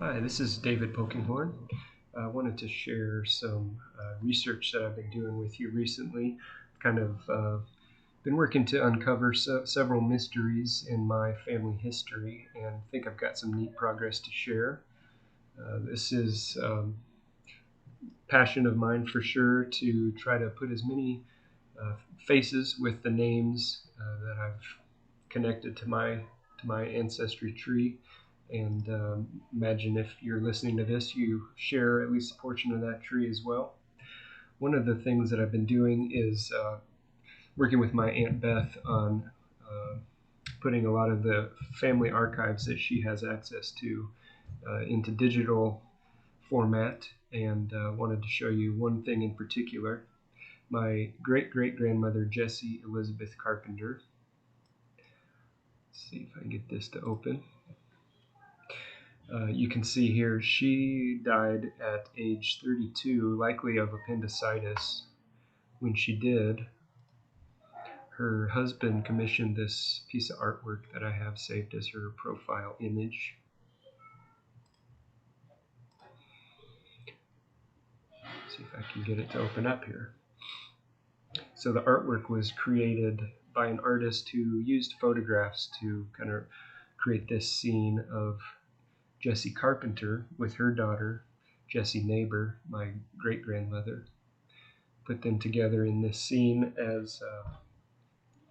Hi, this is David Polkinghorn. I wanted to share some research that I've been doing with you recently. Kind of been working to uncover several mysteries in my family history, and think I've got some neat progress to share. This is passion of mine for sure to try to put as many faces with the names that I've connected to my ancestry tree. And imagine if you're listening to this, you share at least a portion of that tree as well. One of the things that I've been doing is working with my Aunt Beth on putting a lot of the family archives that she has access to into digital format, and wanted to show you one thing in particular. My great great grandmother, Jessie Elizabeth Carpenter. Let's see if I can get this to open. You can see here she died at age 32, likely of appendicitis. When she did, her husband commissioned this piece of artwork that I have saved as her profile image. See if I can get it to open up here. So the artwork was created by an artist who used photographs to kind of create this scene of Jessie Carpenter with her daughter, Jessie Neighbor, my great grandmother. Put them together in this scene as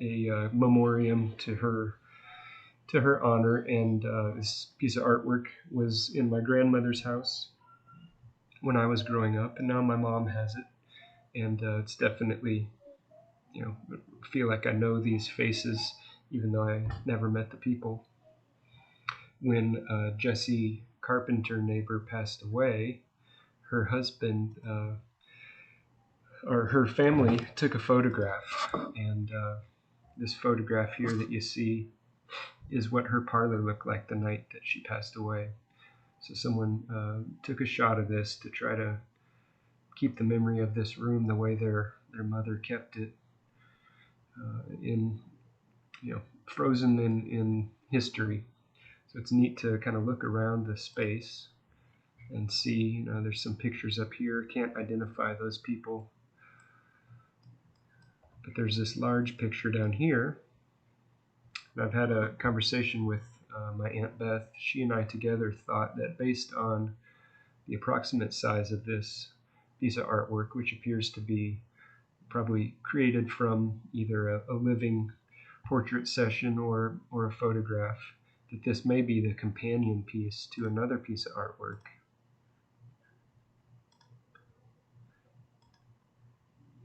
a memoriam to her honor. And this piece of artwork was in my grandmother's house when I was growing up, and now my mom has it. And it's definitely, feel like I know these faces, even though I never met the people. When Jessie Carpenter Neighbor passed away, her husband or her family took a photograph, and this photograph here that you see is what her parlor looked like the night that she passed away. So someone took a shot of this to try to keep the memory of this room the way their mother kept it, in frozen in history. So it's neat to kind of look around the space and see. There's some pictures up here. Can't identify those people, but there's this large picture down here. And I've had a conversation with my Aunt Beth. She and I together thought that based on the approximate size of this piece of artwork, which appears to be probably created from either a living portrait session or a photograph, that this may be the companion piece to another piece of artwork.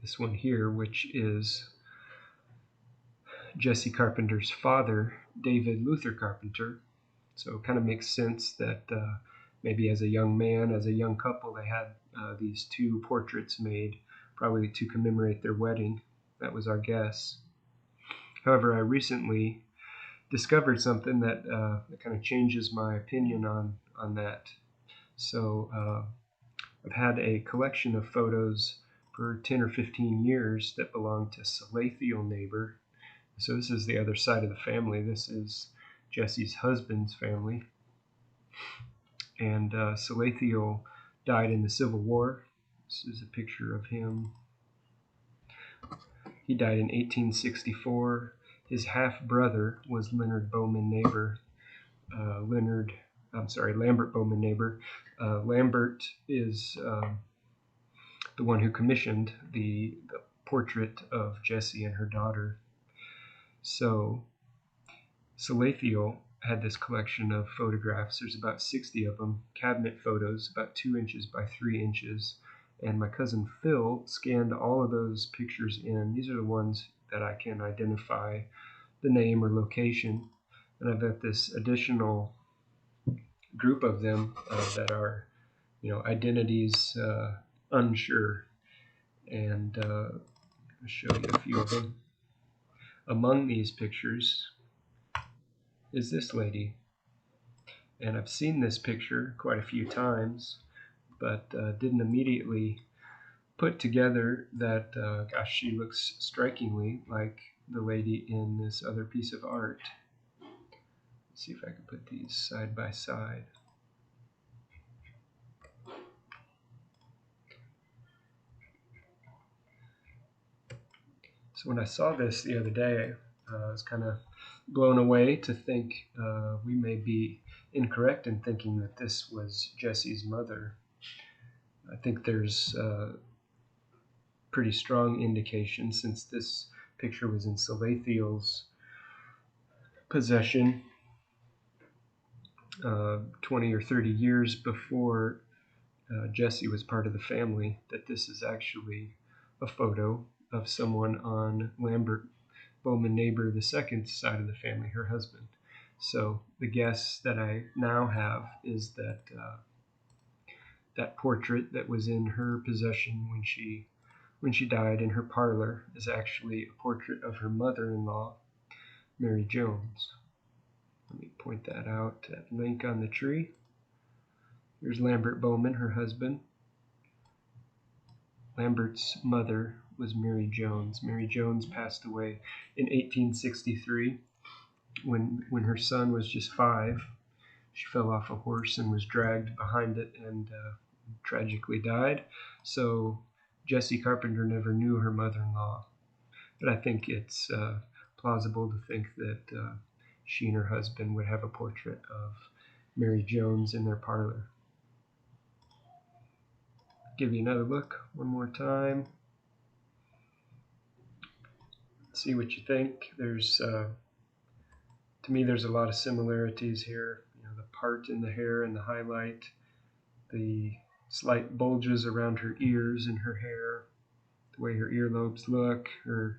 This one here, which is Jessie Carpenter's father, David Luther Carpenter. So it kind of makes sense that maybe as a young man, as a young couple, they had these two portraits made, probably to commemorate their wedding. That was our guess. However, I recently discovered something that kind of changes my opinion on that. So I've had a collection of photos for 10 or 15 years that belong to Salathiel Neighbor. So this is the other side of the family. This is Jessie's husband's family. And Salathiel died in the Civil War. This is a picture of him. He died in 1864. His half-brother was Leonard Bowman Neighbor. Lambert Bowman Neighbor. Lambert is the one who commissioned the portrait of Jessie and her daughter. So Salathiel had this collection of photographs. There's about 60 of them, cabinet photos, about 2 inches by 3 inches. And my cousin Phil scanned all of those pictures in. These are the ones that I can identify the name or location. And I've got this additional group of them that are, identities unsure. And I'll show you a few of them. Among these pictures is this lady. And I've seen this picture quite a few times, but didn't immediately put together that, gosh, she looks strikingly like the lady in this other piece of art. Let's see if I can put these side by side. So when I saw this the other day, I was kind of blown away to think we may be incorrect in thinking that this was Jesse's mother. I think there's pretty strong indication, since this picture was in Salathiel's possession 20 or 30 years before Jesse was part of the family, that this is actually a photo of someone on Lambert Bowman Neighbor II's side of the family, her husband. So the guess that I now have is that that portrait that was in her possession when she died in her parlor is actually a portrait of her mother-in-law, Mary Jones. Let me point that out, that link on the tree. Here's Lambert Bowman, her husband. Lambert's mother was Mary Jones. Mary Jones passed away in 1863 when her son was just 5. She fell off a horse and was dragged behind it and tragically died. So Jessie Carpenter never knew her mother-in-law. But I think it's plausible to think that she and her husband would have a portrait of Mary Jones in their parlor. Give you another look one more time. See what you think. There's, to me, there's a lot of similarities here. You know, the part in the hair and the highlight, the slight bulges around her ears and her hair, the way her earlobes look, her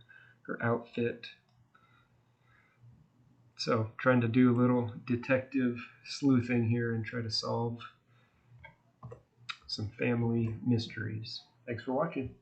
outfit. So trying to do a little detective sleuthing here and try to solve some family mysteries. Thanks for watching.